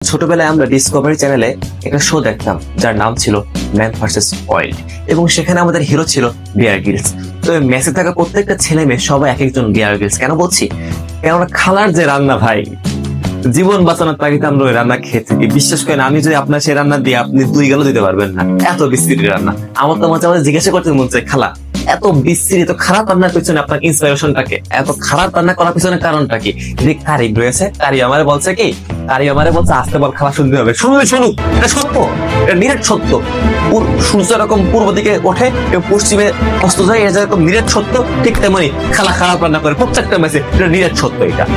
ছোটবেলায় আমরা ডিসকভারি চ্যানেলে একটা শো দেখতাম যার নাম ছিল ম্যান ভার্সেস ওয়াইল্ড, এবং সেখানে আমাদের হিরো ছিল বিয়ার গ্রিলস। তো মেসে থাকা প্রত্যেকটা ছেলে মেয়ে সবাই এক একজন বিয়ার গ্রিলস। কেন বলছি? কেননা খালার যে রান্না ভাই, জীবন বাঁচানোর তাগিদে আমরা ওই রান্না খেয়ে থাকি। বিশ্বাস করেন, আমি যদি আপনার সেই রান্না দিয়ে আপনি 2 গেল দিতে পারবেন না, এত বিস্তৃত রান্না। আমার তো মাঝে মাঝে জিজ্ঞাসা করতে মন চাই, খালা এত বিস্তৃত খারাপ রান্নার পিছনে আপনার ইন্সপিরেশনটাকে, এত খারাপ রান্না করার পিছনে কারণটা কি? যদি কারি রয়েছে, কারি আমারে বলছে কি, কারি আমারে বলছে আসতে বল, খালা শুনতে হবে। শুনুক, এটা সত্য, এটা নিরেট সত্য। সূর্য এরকম পূর্ব দিকে ওঠে এবং পশ্চিমে অস্ত যায়, এটা যেরকম নিরেট সত্য, ঠিক তেমনি খালা খারাপ রান্না করে প্রত্যেকটা মেসে, এটা নিরেট সত্য। এটা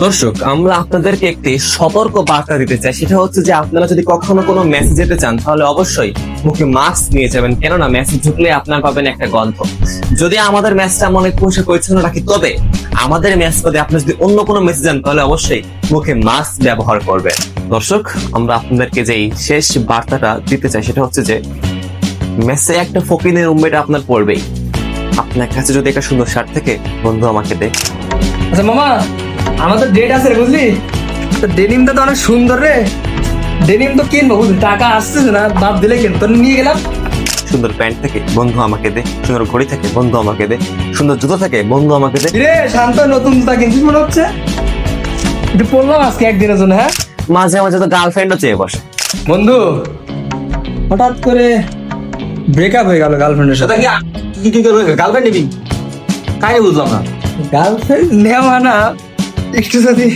দর্শক, আমরা আপনাদেরকে একটি সতর্ক বার্তা দিতে চাই। সেটা হচ্ছে যে আপনারা যদি কখনো কোনো মেসেজ যেতে চান, তাহলে অবশ্যই মুখে মাস্ক নিয়ে যাবেন, কেননা মেসেজ ঢুকলে আপনার পাবেন একটা গন্ধ। যদি আমাদের ম্যাচটা মনে পরিচ্ছন্ন রাখি, তবে আমাদের ম্যাচ বাদে আপনি যদি অন্য কোনো মেসেজ যান, তাহলে অবশ্যই মুখে মাস্ক ব্যবহার করবেন। দর্শক, আমরা আপনাদেরকে যেই শেষ বার্তাটা দিতে চাই সেটা হচ্ছে যে মেসে একটা ফকিনের রুমমেট আপনার পড়বেই। আপনার কাছে যদি একটা সুন্দর শার্ট থেকে, বন্ধু আমাকে দে। আচ্ছা মামা, আমাদের ডেট আছে রে, বুঝলি? ডেনিমটা তো অনেক সুন্দর রে। ডেনিম তো কিনবো, বুঝলি? টাকা আসতেছে না, বাপ দিলে কিনতো, নিয়ে গেলাম। সুন্দর প্যান্ট থেকে, বন্ধু আমাকে দে। সুন্দর ঘড়ি থেকে, বন্ধু আমাকে দে। সুন্দর জুতো থেকে, বন্ধু আমাকে দে। রে শান্ত, নতুন জুতা কিনছিস মনে হচ্ছে। এটা পড়লাম আজকে একদিনের জন্য। হ্যাঁ, মাঝে মাঝে তো গার্লফ্রেন্ডও চেয়ে বসে। বন্ধু হঠাৎ করে ব্রেকআপ হয়ে গেল গার্লফ্রেন্ডের সাথে। কি করবে? গার্লফ্রেন্ড নিবি? কাহিনী বুঝলাম না। গার্লফ্রেন্ড নেওয়া না, একটু যদি